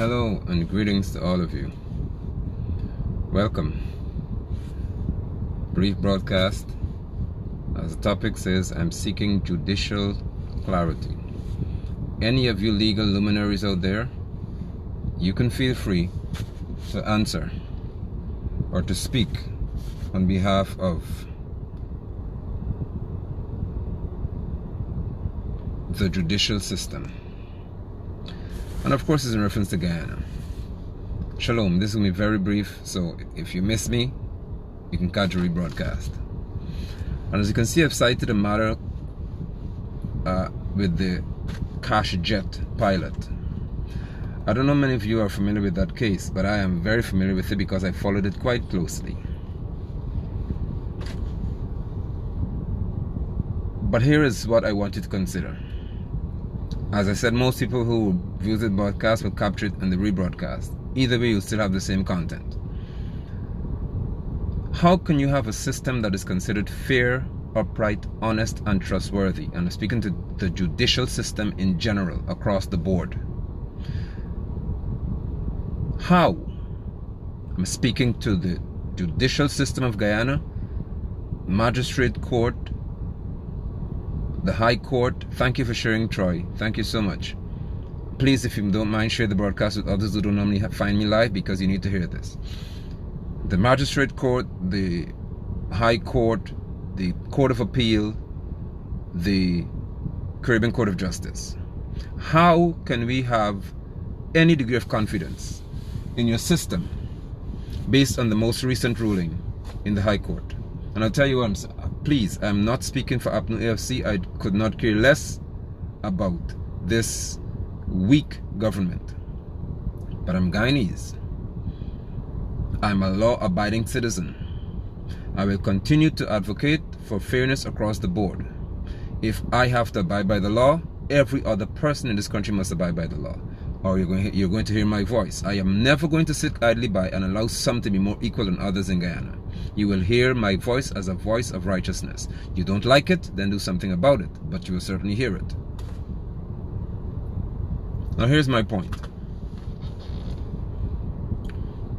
Hello and greetings to all of you. Welcome. Brief broadcast. As the topic says, I'm seeking judicial clarity. Any of you legal luminaries out there, you can feel free to answer or to speak on behalf of the judicial system. And of course, it's in reference to Guyana. Shalom, this is going to be very brief, so if you miss me, you can catch a rebroadcast. And as you can see, I've cited a matter with the cash jet pilot. I don't know many of you are familiar with that case, but I am very familiar with it because I followed it quite closely. But here is what I want you to consider. As I said, most people who view the broadcast will capture it in the rebroadcast. Either way, you'll still have the same content. How can you have a system that is considered fair, upright, honest, and trustworthy? And I'm speaking to the judicial system in general, across the board. How? I'm speaking to the judicial system of Guyana, magistrate court, the High Court. Thank you for sharing, Troy. Thank you so much. Please, if you don't mind, share the broadcast with others who don't normally find me live, because you need to hear this. The Magistrate Court, the High Court, the Court of Appeal, the Caribbean Court of Justice. How can we have any degree of confidence in your system based on the most recent ruling in the High Court? And I'll tell you what, please, I'm not speaking for APNU AFC. I could not care less about this weak government. But I'm Guyanese. I'm a law-abiding citizen. I will continue to advocate for fairness across the board. If I have to abide by the law, every other person in this country must abide by the law, or you're going to hear my voice. I am never going to sit idly by and allow some to be more equal than others in Guyana. You will hear my voice as a voice of righteousness. You don't like it, then do something about it, but you will certainly hear it. Now here's my point.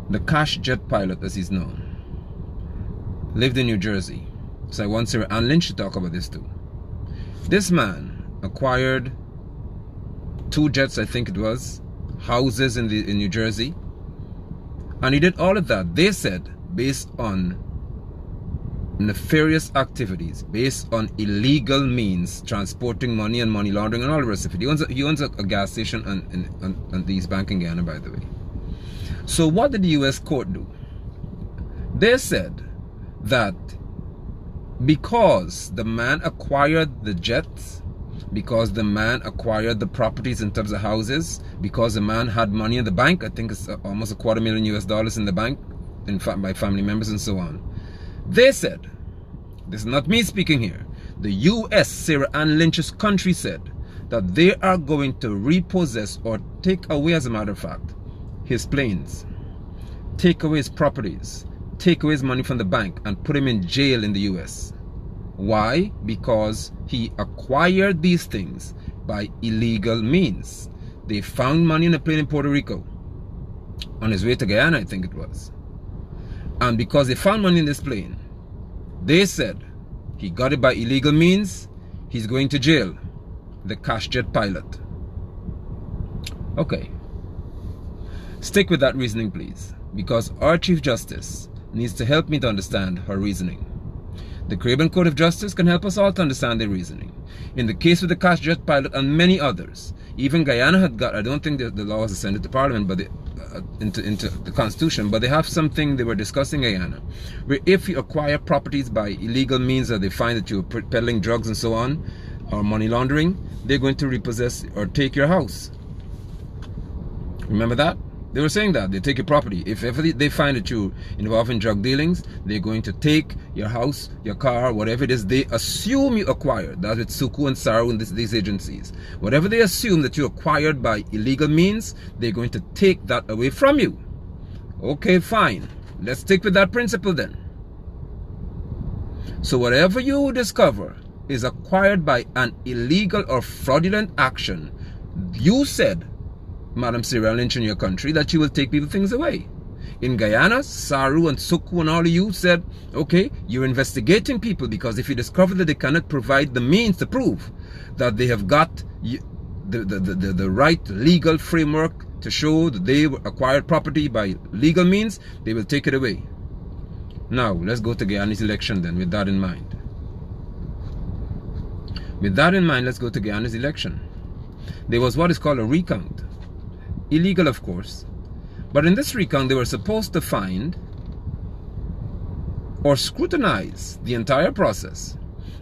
The cash jet pilot, as he's known, lived in New Jersey. So I want Sarah Ann Lynch to talk about this too. This man acquired 2 jets, I think it was, houses in New Jersey, and he did all of that, they said, based on nefarious activities, based on illegal means, transporting money and money laundering and all the rest of it. He owns a gas station and these bank in Guyana, by the way. So what did the US court do? They said that because the man acquired the jets, because the man acquired the properties in terms of houses, because the man had money in the bank, I think it's almost $250,000 US in the bank, in fact, by family members and so on. They said, this is not me speaking here, the US, Sarah Ann Lynch's country, said that they are going to repossess or take away, as a matter of fact, his planes, take away his properties, take away his money from the bank, and put him in jail in the US. Why? Because he acquired these things by illegal means. They found money in a plane in Puerto Rico, on his way to Guyana, I think it was. And because they found money in this plane, they said he got it by illegal means, he's going to jail. The cash jet pilot. Okay. Stick with that reasoning, please, because our Chief Justice needs to help me to understand her reasoning. The Caribbean Court of Justice can help us all to understand their reasoning. In the case with the cash jet pilot and many others, even Guyana had got, I don't think the law was ascended to Parliament, but into the Constitution, but they have something they were discussing in Guyana, where if you acquire properties by illegal means, or they find that you're peddling drugs and so on, or money laundering, they're going to repossess or take your house. Remember that? They were saying that they take your property. If ever they find that you involved in drug dealings, they're going to take your house, your car, whatever it is they assume you acquired. That's with Suku and Saru and these agencies. Whatever they assume that you acquired by illegal means, they're going to take that away from you. Okay, fine. Let's stick with that principle then. So whatever you discover is acquired by an illegal or fraudulent action, you said Madam serial lynch in your country, that you will take people things away. In Guyana, Saru and Suku and all of you said, okay, you're investigating people because if you discover that they cannot provide the means to prove that they have got the right legal framework to show that they acquired property by legal means, they will take it away. Now, let's go to Guyana's election then, with that in mind. With that in mind, let's go to Guyana's election. There was what is called a recount. Illegal, of course. But in this recount, they were supposed to find or scrutinize the entire process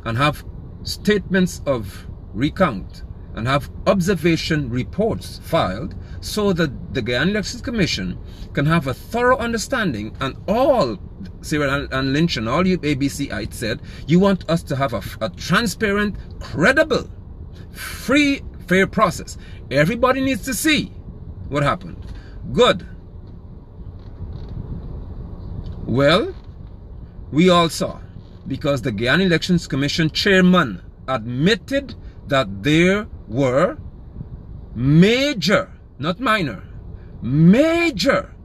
and have statements of recount and have observation reports filed so that the Guyana Elections Commission can have a thorough understanding. And all Cyril and Lynch and all you ABCites said, you want us to have a transparent, credible, free, fair process. Everybody needs to see what happened. Good. Well, we all saw, because the Guyana Elections Commission chairman admitted that there were major, not minor, major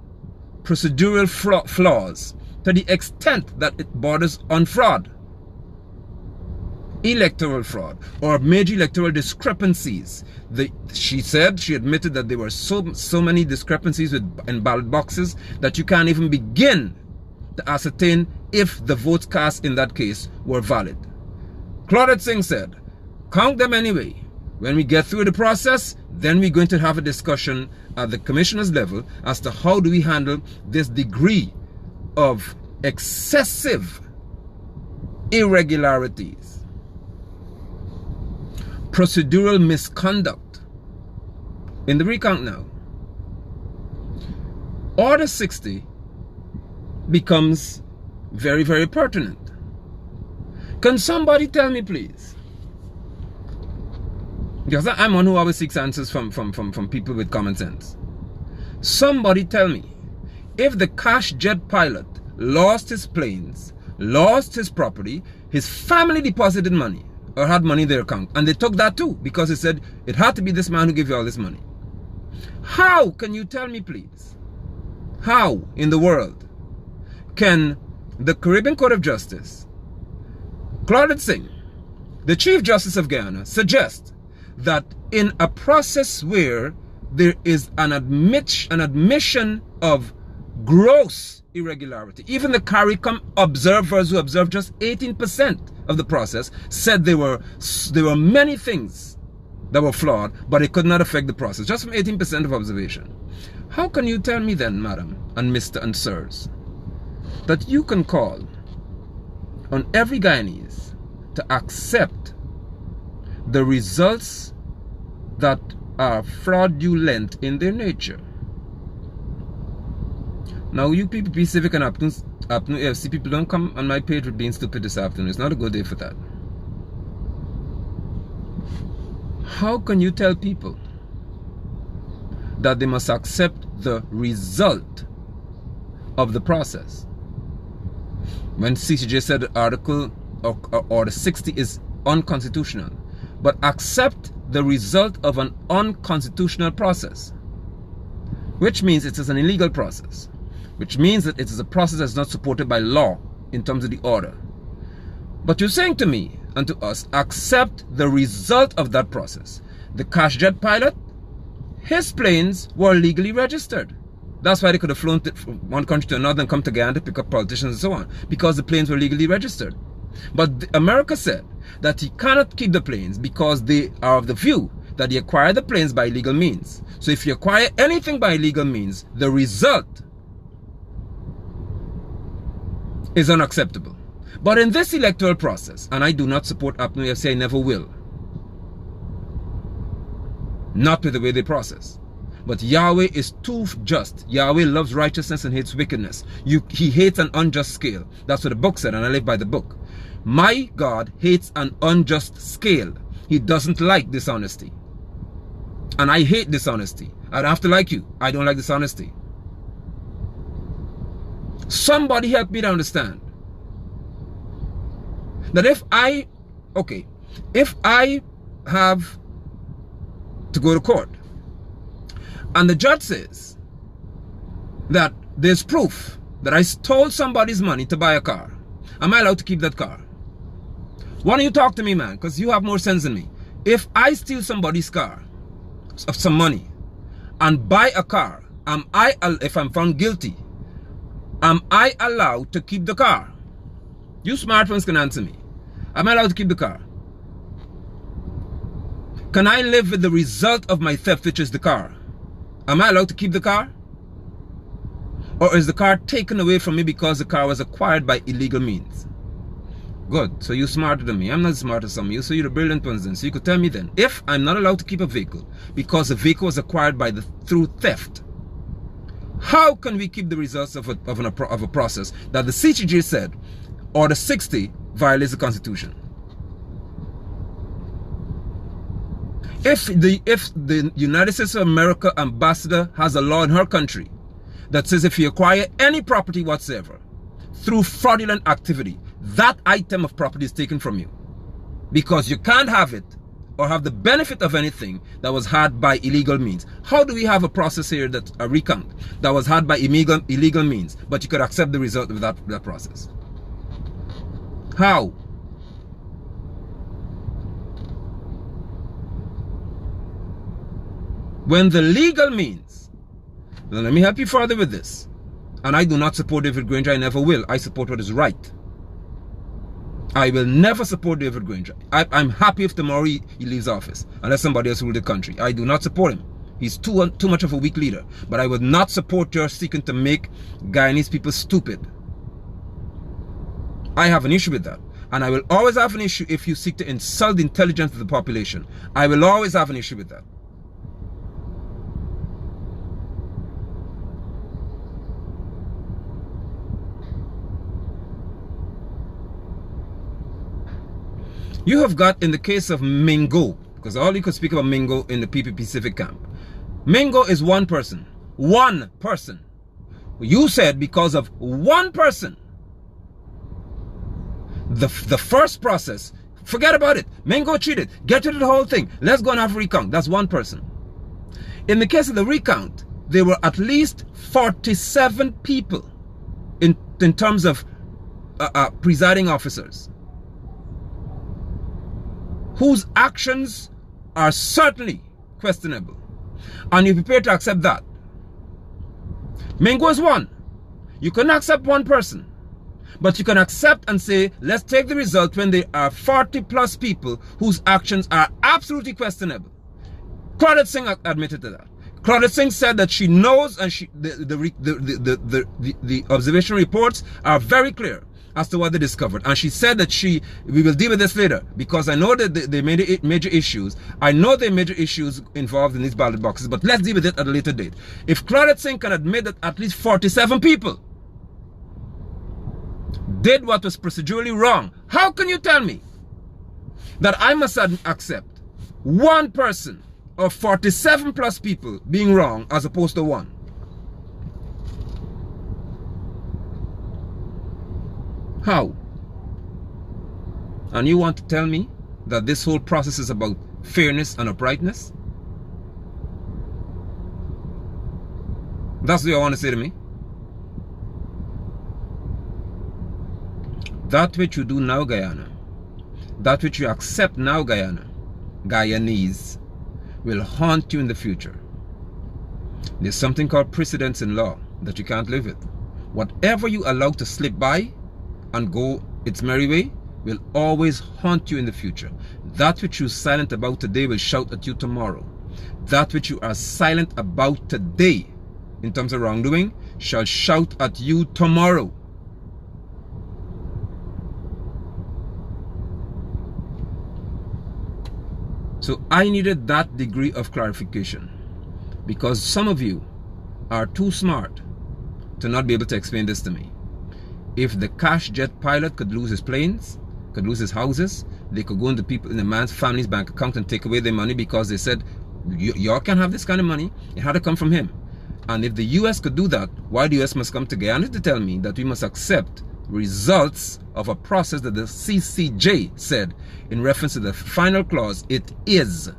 procedural flaws to the extent that it borders on fraud, electoral fraud, or major electoral discrepancies. She admitted that there were so many discrepancies in ballot boxes that you can't even begin to ascertain if the votes cast in that case were valid. Claudette Singh said, count them anyway. When we get through the process, then we're going to have a discussion at the commissioner's level as to how do we handle this degree of excessive irregularities, procedural misconduct in the recount now. Order 60 becomes very, very pertinent. Can somebody tell me, please? Because I'm one who always seeks answers from people with common sense. Somebody tell me, if the cash jet pilot lost his planes, lost his property, his family deposited money or had money in their account, and they took that too because it said it had to be this man who gave you all this money. How can you tell me, please? How in the world can the Caribbean Court of Justice, Claudette Singh, the Chief Justice of Guyana, suggest that in a process where there is an admission of gross irregularity, even the CARICOM observers who observed just 18% of the process said there were many things that were flawed, but it could not affect the process, just from 18% of observation. How can you tell me then, madam and Mr. and sirs, that you can call on every Guyanese to accept the results that are fraudulent in their nature? Now, you people be civic and afternoon FC people, don't come on my page with being stupid this afternoon. It's not a good day for that. How can you tell people that they must accept the result of the process when CCJ said the article or the 60 is unconstitutional, but accept the result of an unconstitutional process, which means it is an illegal process, which means that it is a process that's not supported by law in terms of the order. But you're saying to me and to us, accept the result of that process. The cash jet pilot, his planes were legally registered. That's why they could have flown from one country to another and come to Guyana to pick up politicians and so on, because the planes were legally registered. But America said that he cannot keep the planes because they are of the view that he acquired the planes by legal means. So if you acquire anything by legal means, the result is unacceptable. But in this electoral process, and I do not support APNU FC, I never will. Not with the way they process. But Yahweh is too just. Yahweh loves righteousness and hates wickedness. He hates an unjust scale. That's what the book said, and I live by the book. My God hates an unjust scale. He doesn't like dishonesty. And I hate dishonesty. I don't have to like you. I don't like dishonesty. Somebody help me to understand that if I have to go to court and the judge says that there's proof that I stole somebody's money to buy a car, am I allowed to keep that car? Why don't you talk to me, man? Because you have more sense than me. If I steal somebody's car of some money and buy a car, if I'm found guilty, am I allowed to keep the car? You smartphones can answer me. Am I allowed to keep the car? Can I live with the result of my theft, which is the car? Am I allowed to keep the car? Or is the car taken away from me because the car was acquired by illegal means? Good. So you're smarter than me. I'm not smarter than some of you, so you're the brilliant ones then. So you could tell me then, if I'm not allowed to keep a vehicle because the vehicle was acquired through theft, how can we keep the results of a process that the CCJ said, Order 60 violates the Constitution? If the United States of America ambassador has a law in her country that says if you acquire any property whatsoever through fraudulent activity, that item of property is taken from you because you can't have it or have the benefit of anything that was had by illegal means. How do we have a process here, that a recount, that was had by illegal means, but you could accept the result of that process? How? When the legal means, now let me help you further with this. And I do not support David Granger, I never will. I support what is right. I will never support David Granger. I'm happy if tomorrow he leaves office, unless somebody else rules the country. I do not support him. He's too much of a weak leader. But I would not support your seeking to make Guyanese people stupid. I have an issue with that. And I will always have an issue if you seek to insult the intelligence of the population. I will always have an issue with that. You have got, in the case of Mingo, because all you could speak about Mingo in the PPP Civic camp. Mingo is one person. One person. You said because of one person. The first process, forget about it. Mingo cheated. Get rid of the whole thing. Let's go and have a recount. That's one person. In the case of the recount, there were at least 47 people in terms of presiding officers whose actions are certainly questionable. And you're prepared to accept that. Mingo is one. You can accept one person. But you can accept and say, let's take the result when there are 40 plus people whose actions are absolutely questionable. Claudette Singh admitted to that. Claudette Singh said that she knows, and the observation reports are very clear as to what they discovered. And she said that we will deal with this later, because I know that they made major issues. I know there are major issues involved in these ballot boxes, but let's deal with it at a later date. If Claudette Singh can admit that at least 47 people did what was procedurally wrong, how can you tell me that I must accept one person of 47 plus people being wrong as opposed to one? How? And you want to tell me that this whole process is about fairness and uprightness? That's what you want to say to me? That which you do now, Guyana, that which you accept now, Guyana, Guyanese, will haunt you in the future. There's something called precedence in law that you can't live with. Whatever you allow to slip by and go its merry way will always haunt you in the future. That which you're silent about today will shout at you tomorrow. That which you are silent about today in terms of wrongdoing shall shout at you tomorrow. So I needed that degree of clarification, because some of you are too smart to not be able to explain this to me. If the cash jet pilot could lose his planes, could lose his houses, they could go into the man's family's bank account and take away their money because they said, y'all can't have this kind of money. It had to come from him. And if the US could do that, why the US must come to Guyana to tell me that we must accept results of a process that the CCJ said in reference to the final clause, it is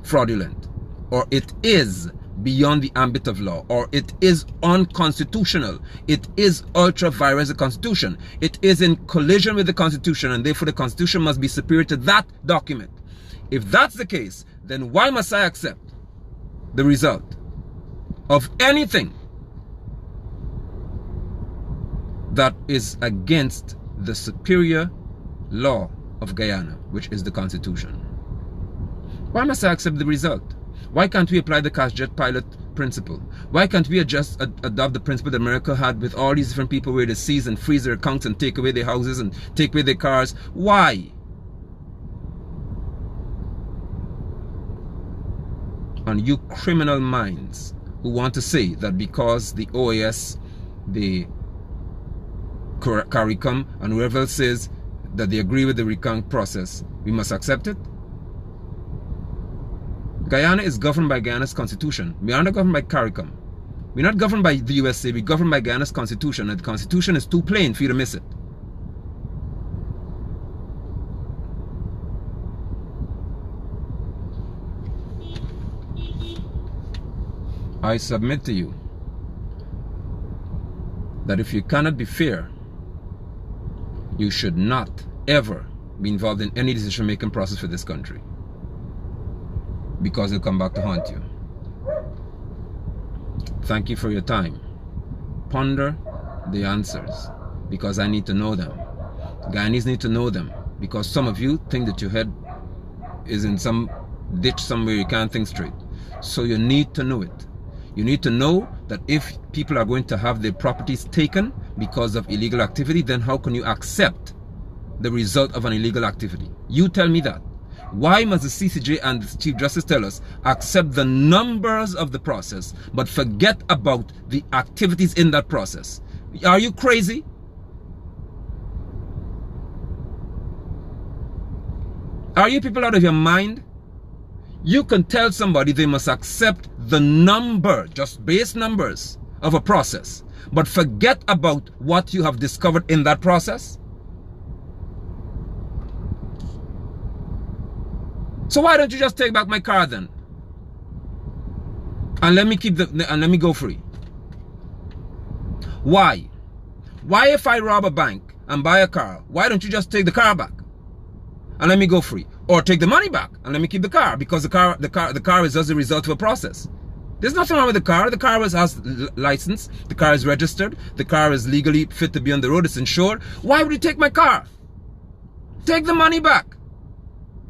fraudulent or it is beyond the ambit of law, or it is unconstitutional. It is ultra vires the Constitution. It is in collision with the Constitution, and therefore the Constitution must be superior to that document. If that's the case, then why must I accept the result of anything that is against the superior law of Guyana, which is the Constitution? Why must I accept the result? Why can't we apply the cash jet pilot principle? Why can't we adopt the principle that America had with all these different people where they seize and freeze their accounts and take away their houses and take away their cars? Why? And you criminal minds who want to say that because the OAS, the CARICOM, and whoever else says that they agree with the recount process, we must accept it? Guyana is governed by Guyana's constitution. We are not governed by CARICOM. We're not governed by the USA. We're governed by Guyana's constitution, and the constitution is too plain for you to miss it. I submit to you that if you cannot be fair, you should not ever be involved in any decision-making process for this country, because it'll come back to haunt you. Thank you for your time. Ponder the answers, because I need to know them. Guyanese need to know them, because some of you think that your head is in some ditch somewhere you can't think straight. So you need to know it. You need to know that if people are going to have their properties taken because of illegal activity, then how can you accept the result of an illegal activity? You tell me that. Why must the CCJ and the Chief Justice tell us accept the numbers of the process but forget about the activities in that process? Are you crazy? Are you people out of your mind? You can tell somebody they must accept the number, just base numbers of a process, but forget about what you have discovered in that process? So why don't you just take back my car then? And let me go free. Why? Why if I rob a bank and buy a car, why don't you just take the car back and let me go free? Or take the money back and let me keep the car, because the car is just the result of a process. There's nothing wrong with the car. The car has license, the car is registered, the car is legally fit to be on the road, it's insured. Why would you take my car? Take the money back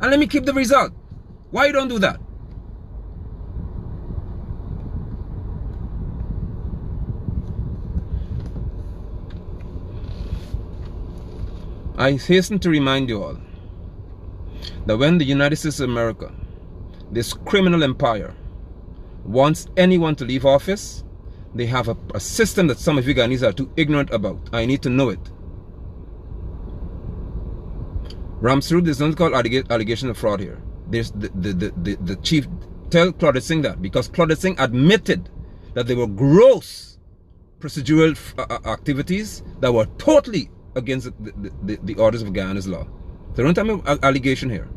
and let me keep the result. Why you don't do that? I hasten to remind you all that when the United States of America, this criminal empire, wants anyone to leave office, they have a system that some of you Guyanese are too ignorant about. I need to know it. Ramsrud, there's nothing called allegation of fraud here. There's the chief, tell Claudette Singh that, because Claudette Singh admitted that there were gross procedural activities that were totally against the orders of Guyana's law. So don't tell me allegation here.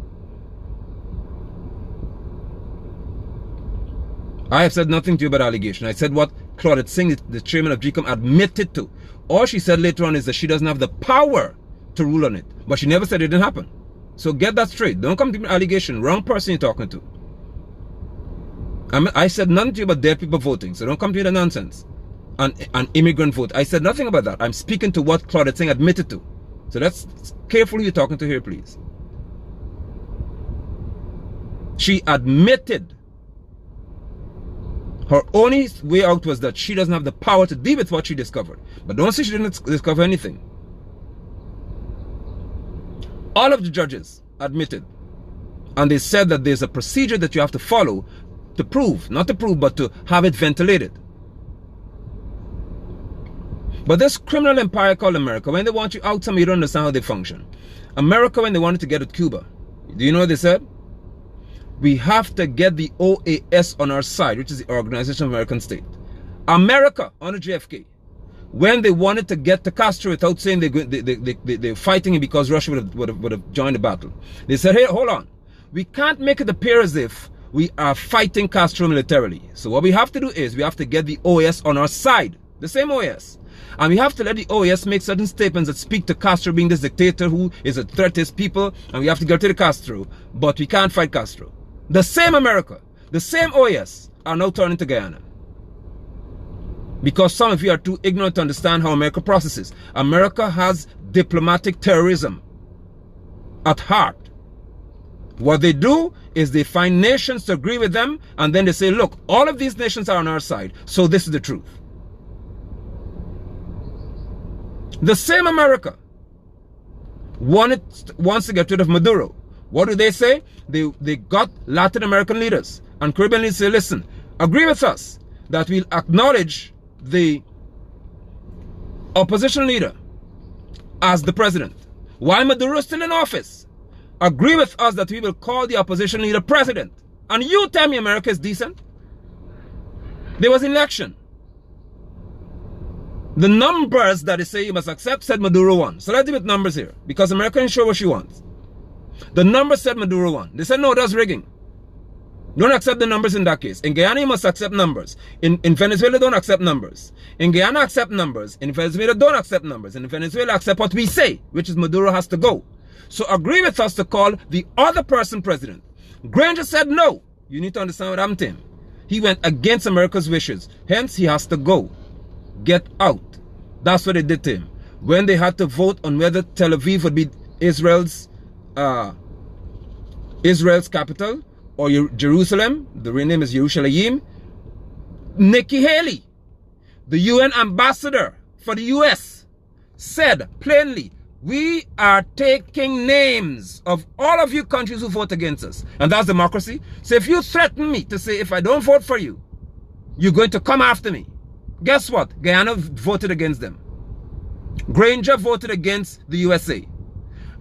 I have said nothing to you about allegation. I said what Claudette Singh, the chairman of GCOM, admitted to. All she said later on is that she doesn't have the power to rule on it. But she never said it didn't happen. So get that straight. Don't come to me with allegation. Wrong person you're talking to. I said nothing to you about dead people voting. So don't come to me with the nonsense. An immigrant vote. I said nothing about that. I'm speaking to what Claudette Singh admitted to. So that's careful who you're talking to here, please. She admitted her only way out was that she doesn't have the power to deal with what she discovered. But don't say she didn't discover anything. All of the judges admitted. And they said that there's a procedure that you have to follow to prove, not to prove, but to have it ventilated. But this criminal empire called America, when they want you out, some of you don't understand how they function. America, when they wanted to get at Cuba, do you know what they said? We have to get the OAS on our side, which is the Organization of American States. America, under JFK, when they wanted to get to Castro without saying they're fighting him because Russia would have joined the battle, they said, hey, hold on. We can't make it appear as if we are fighting Castro militarily. So what we have to do is we have to get the OAS on our side, the same OAS. And we have to let the OAS make certain statements that speak to Castro being this dictator who is a threat to his people, and we have to get rid of Castro, but we can't fight Castro. The same America, the same OAS are now turning to Guyana. Because some of you are too ignorant to understand how America processes. America has diplomatic terrorism at heart. What they do is they find nations to agree with them, and then they say, look, all of these nations are on our side, so this is the truth. The same America wants to get rid of Maduro. What do they say? They got Latin American leaders and Caribbean leaders say, listen, agree with us that we'll acknowledge the opposition leader as the president while Maduro is still in office. Agree with us that we will call the opposition leader president. And you tell me America is decent? There was an election. The numbers that they say you must accept said Maduro won. So let's deal with numbers here, because America ain't sure what she wants. The numbers said Maduro won. They said, no, that's rigging. Don't accept the numbers in that case. In Guyana, you must accept numbers. In Venezuela, don't accept numbers. In Guyana, accept numbers. In Venezuela, don't accept numbers. In Venezuela, accept what we say, which is Maduro has to go. So agree with us to call the other person president. Granger said no. You need to understand what happened to him. He went against America's wishes. Hence, he has to go. Get out. That's what they did to him. When they had to vote on whether Tel Aviv would be Israel's capital or Jerusalem, the real name is Yerushalayim, Nikki Haley, the UN ambassador for the US, said plainly, we are taking names of all of you countries who vote against us. And that's democracy. So if you threaten me to say, if I don't vote for you, you're going to come after me. Guess what? Guyana voted against them. Granger voted against the USA.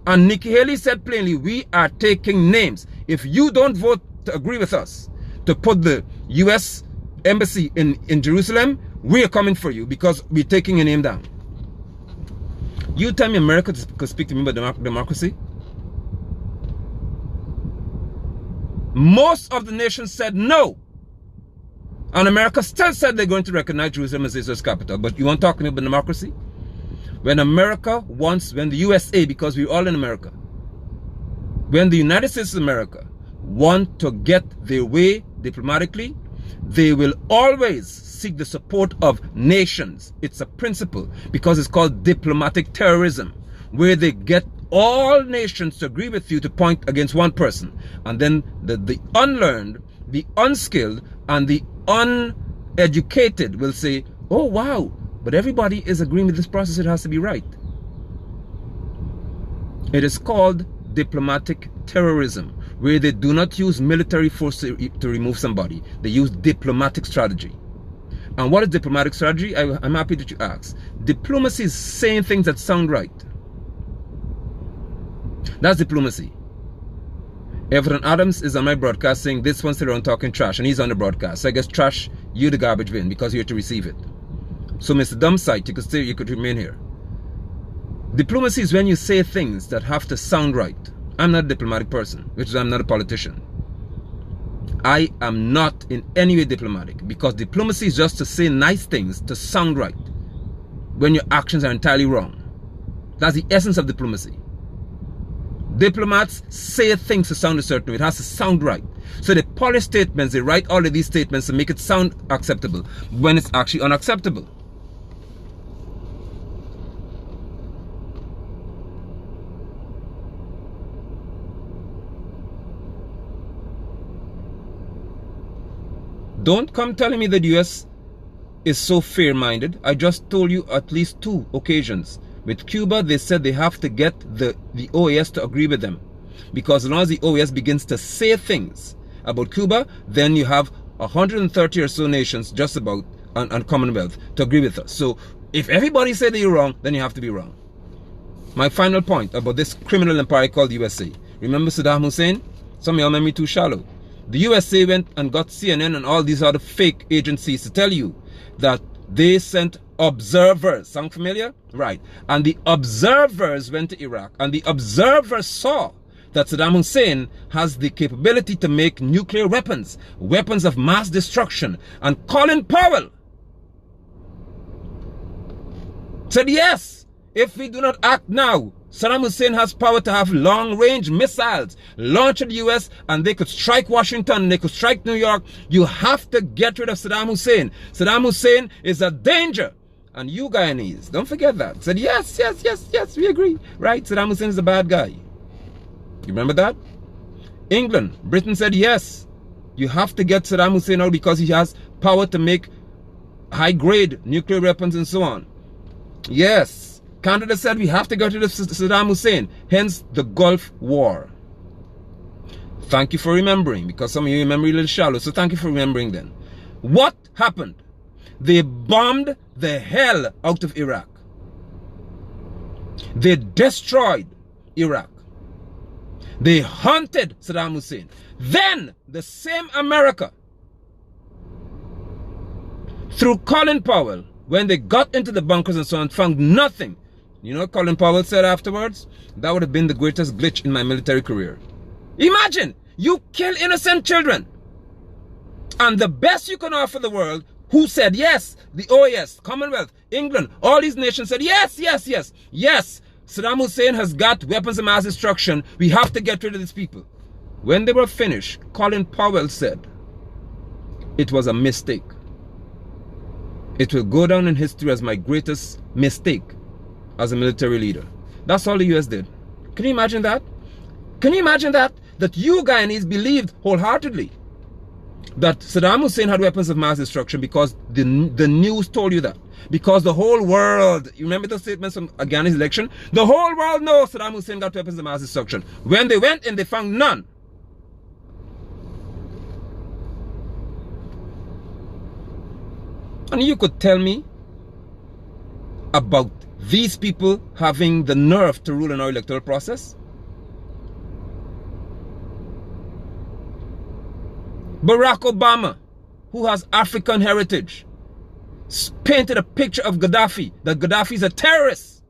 And Nikki Haley said plainly, we are taking names. If you don't vote to agree with us to put the US embassy in Jerusalem, we're coming for you because we're taking your name down. You tell me America could speak to me about democracy? Most of the nations said no. And America still said they're going to recognize Jerusalem as Israel's capital. But you want to talk to me about democracy? When America wants, when the USA, because we're all in America, when the United States of America want to get their way diplomatically, they will always seek the support of nations. It's a principle because it's called diplomatic terrorism, where they get all nations to agree with you to point against one person. And then the unlearned, the unskilled, and the uneducated will say, oh wow, but everybody is agreeing with this process, it has to be right. It is called diplomatic terrorism, where they do not use military force to remove somebody. They use diplomatic strategy. And what is diplomatic strategy? I'm happy that you asked. Diplomacy is saying things that sound right. That's diplomacy. Everton Adams is on my broadcast saying this one's around talking trash, and he's on the broadcast. So I guess trash, you the garbage bin, because you're to receive it. So Mr. Dumbsite, you could remain here. Diplomacy is when you say things that have to sound right. I'm not a diplomatic person, which is I'm not a politician. I am not in any way diplomatic, because diplomacy is just to say nice things to sound right when your actions are entirely wrong. That's the essence of diplomacy. Diplomats say things to sound a certain way. It has to sound right. So they polish statements, they write all of these statements to make it sound acceptable when it's actually unacceptable. Don't come telling me that the US is so fair-minded. I just told you at least 2 occasions. With Cuba, they said they have to get the OAS to agree with them. Because as long as the OAS begins to say things about Cuba, then you have 130 or so nations just about and Commonwealth to agree with us. So if everybody said that you're wrong, then you have to be wrong. My final point about this criminal empire called the USA. Remember Saddam Hussein? Some of y'all remember me too shallow. The USA went and got CNN and all these other fake agencies to tell you that they sent observers. Sound familiar? Right. And the observers went to Iraq, and the observers saw that Saddam Hussein has the capability to make nuclear weapons, weapons of mass destruction. And Colin Powell said, yes, if we do not act now, Saddam Hussein has power to have long-range missiles launched at the US, and they could strike Washington, they could strike New York. You have to get rid of Saddam Hussein. Saddam Hussein is a danger. And you Guyanese, don't forget that, said, yes, yes, yes, yes, we agree. Right, Saddam Hussein is a bad guy. You remember that? England, Britain said, yes, you have to get Saddam Hussein out because he has power to make high-grade nuclear weapons and so on. Yes, Canada said we have to get rid of Saddam Hussein, hence the Gulf War. Thank you for remembering, because some of you remember a little shallow, so thank you for remembering then. What happened? They bombed the hell out of Iraq. They destroyed Iraq. They hunted Saddam Hussein. Then the same America, through Colin Powell, when they got into the bunkers and so on, found nothing. You know what Colin Powell said afterwards? That would have been the greatest glitch in my military career. Imagine, you kill innocent children. And the best you can offer the world, who said yes, the OAS, Commonwealth, England, all these nations said yes, yes, yes, yes, Saddam Hussein has got weapons of mass destruction. We have to get rid of these people. When they were finished, Colin Powell said, it was a mistake. It will go down in history as my greatest mistake as a military leader. That's all the US did. Can you imagine that? Can you imagine that? That you Guyanese believed wholeheartedly that Saddam Hussein had weapons of mass destruction because the news told you that. Because the whole world, you remember the statements from Ghana's election? The whole world knows Saddam Hussein got weapons of mass destruction. When they went in, they found none. And you could tell me about these people having the nerve to rule in our electoral process? Barack Obama, who has African heritage, painted a picture of Gaddafi, that Gaddafi is a terrorist.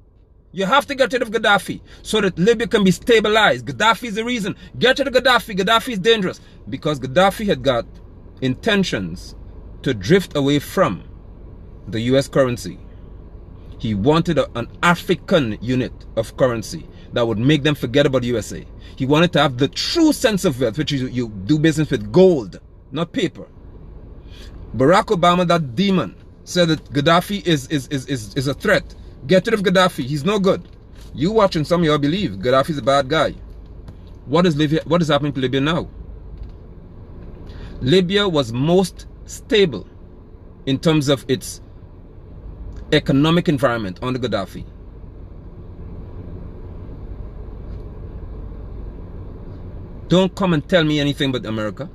You have to get rid of Gaddafi so that Libya can be stabilized. Gaddafi is the reason. Get rid of Gaddafi. Gaddafi is dangerous. Because Gaddafi had got intentions to drift away from the US currency. He wanted an African unit of currency that would make them forget about the USA. He wanted to have the true sense of wealth, which is you do business with gold, not paper. Barack Obama, that demon, said that Gaddafi is a threat. Get rid of Gaddafi. He's no good. You watching, some of y'all believe Gaddafi's a bad guy. What is happening to Libya now? Libya was most stable in terms of its economic environment under Gaddafi. Don't come and tell me anything but America.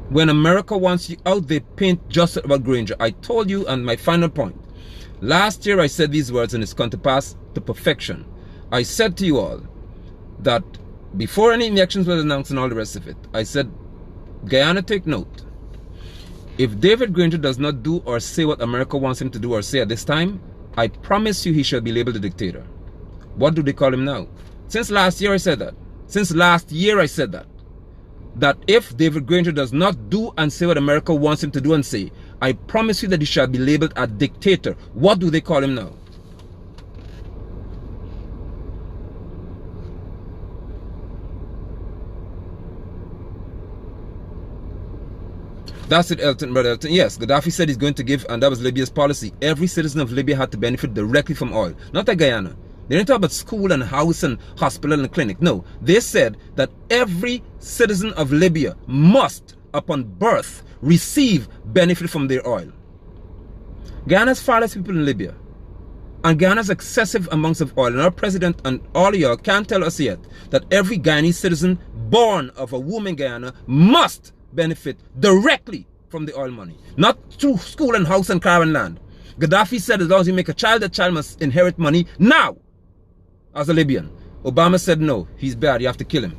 When America wants you out, they paint just about Granger. I told you, and my final point. Last year I said these words, and it's come to pass to perfection. I said to you all that before any elections were announced and all the rest of it, I said, Guyana, take note. If David Granger does not do or say what America wants him to do or say at this time, I promise you he shall be labeled a dictator. What do they call him now? Since last year I said that. Since last year I said that. That if David Granger does not do and say what America wants him to do and say, I promise you that he shall be labeled a dictator. What do they call him now? That's it, Elton, brother Elton. Yes, Gaddafi said he's going to give, and that was Libya's policy. Every citizen of Libya had to benefit directly from oil. Not like Guyana. They didn't talk about school and house and hospital and clinic. No, they said that every citizen of Libya must, upon birth, receive benefit from their oil. Guyana has far less people in Libya. And Guyana's excessive amounts of oil. And our president and all of y'all can't tell us yet that every Guyanese citizen born of a womb in Guyana must benefit directly from the oil money. Not through school and house and car and land. Gaddafi said as long as you make a child, that child must inherit money now. As a Libyan. Obama said no, he's bad, you have to kill him.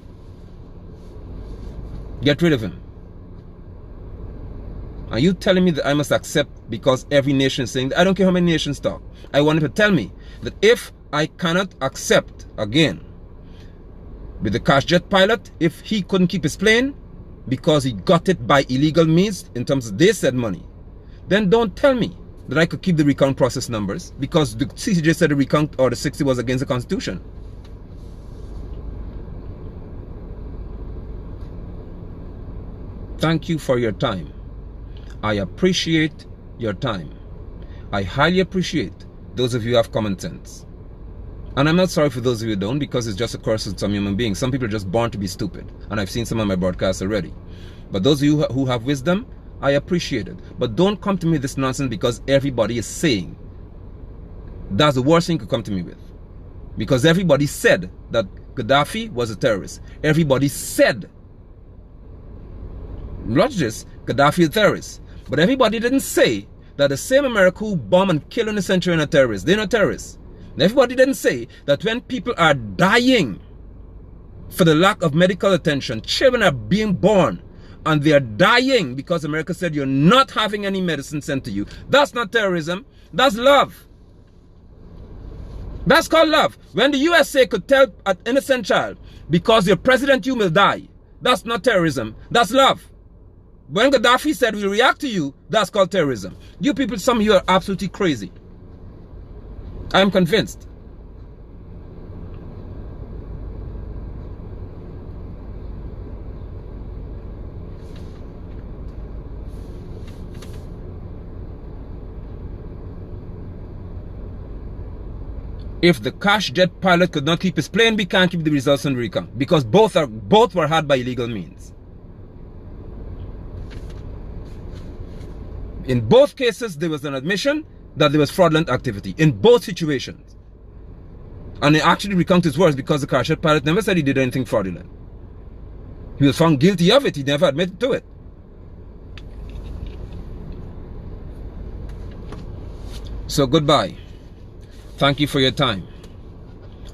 Get rid of him. Are you telling me that I must accept because every nation is saying that? I don't care how many nations talk. I want him to tell me that if I cannot accept, again, With the cash jet pilot, if he couldn't keep his plane because he got it by illegal means in terms of they said money, then don't tell me that I could keep the recount process numbers because the CCJ said the recount or the 60 was against the Constitution. Thank you for your time. I appreciate your time. I highly appreciate those of you who have common sense. And I'm not sorry for those of you who don't, because it's just a curse of some human beings. Some people are just born to be stupid. And I've seen some of my broadcasts already. But those of you who have wisdom, I appreciate it. But don't come to me with this nonsense because everybody is saying. That's the worst thing you could come to me with. Because everybody said that Gaddafi was a terrorist. Everybody said, watch this, Gaddafi is a terrorist. But everybody didn't say that the same America who bomb and kill in the century are terrorists. They're not terrorists. And everybody didn't say that when people are dying for the lack of medical attention, children are being born and they are dying because America said you're not having any medicine sent to you. That's not terrorism. That's love. That's called love. When the USA could tell an innocent child, because your president, you will die, that's not terrorism. That's love. When Gaddafi said we'll react to you, that's called terrorism. You people, some of you are absolutely crazy. I'm convinced. If the cash jet pilot could not keep his plane, we can't keep the results on recount because both were had by illegal means. In both cases, there was an admission that there was fraudulent activity in both situations. And they actually recount his words because the cash jet pilot never said he did anything fraudulent. He was found guilty of it. He never admitted to it. So goodbye. Thank you for your time.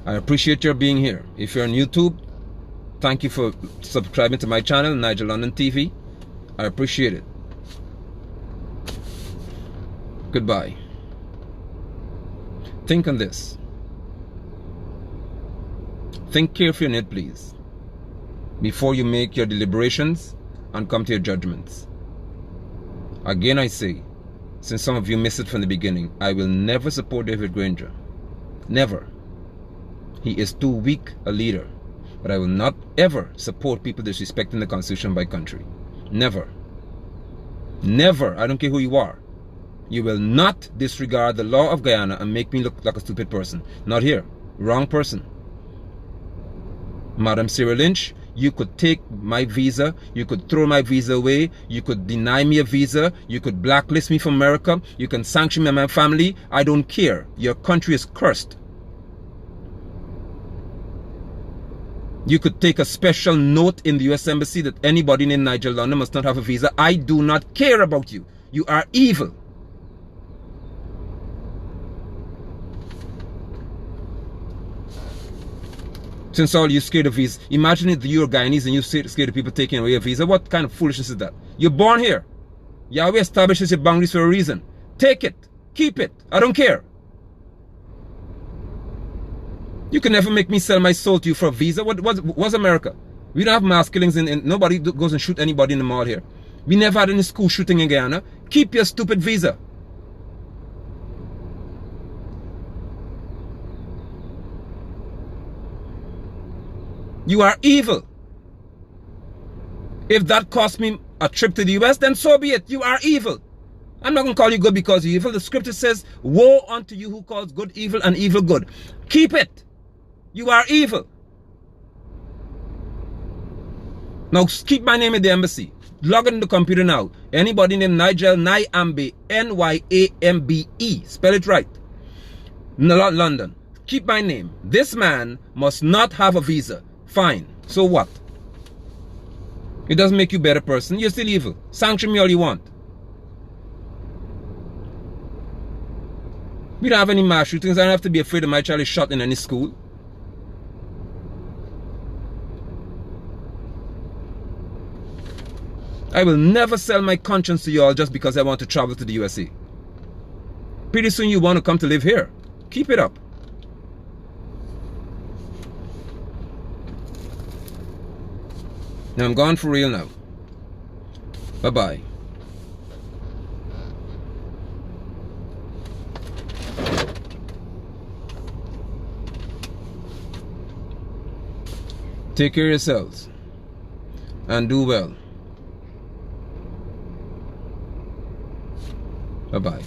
I appreciate your being here. If you're on YouTube, thank you for subscribing to my channel, Nigel London TV. I appreciate it. Goodbye. Think on this. Think carefully on it, please, before you make your deliberations and come to your judgments. Again, I say, since some of you missed it from the beginning, I will never support David Granger. Never. He is too weak a leader. But I will not ever support people disrespecting the Constitution by country. Never. Never. I don't care who you are. You will not disregard the law of Guyana and make me look like a stupid person. Not here. Wrong person. Madam Sarah Lynch, you could take my visa, you could throw my visa away, you could deny me a visa, you could blacklist me from America, you can sanction me and my family. I don't care. Your country is cursed. You could take a special note in the US Embassy that anybody named Nigel London must not have a visa. I do not care about you. You are evil. Since all you scared of visa, imagine if you're Guyanese and you scared of people taking away a visa. What kind of foolishness is that? You're born here. Yahweh establishes your boundaries for a reason. Take it. Keep it. I don't care. You can never make me sell my soul to you for a visa. What's America? We don't have mass killings and nobody goes and shoot anybody in the mall here. We never had any school shooting in Guyana. Keep your stupid visa. You are evil. If that cost me a trip to the US, then so be it. You are evil. I'm not going to call you good because you're evil. The scripture says, woe unto you who calls good evil and evil good. Keep it. You are evil. Now keep my name in the embassy. Log in the computer now. Anybody named Nigel Nyambe, N-Y-A-M-B-E. Spell it right. London. Keep my name. This man must not have a visa. Fine. So what? It doesn't make you a better person. You're still evil. Sanction me all you want. We don't have any mass shootings. I don't have to be afraid of my child is shot in any school. I will never sell my conscience to you all just because I want to travel to the USA. Pretty soon you want to come to live here. Keep it up. Now I'm gone for real now. Bye-bye. Take care of yourselves and do well. Bye-bye.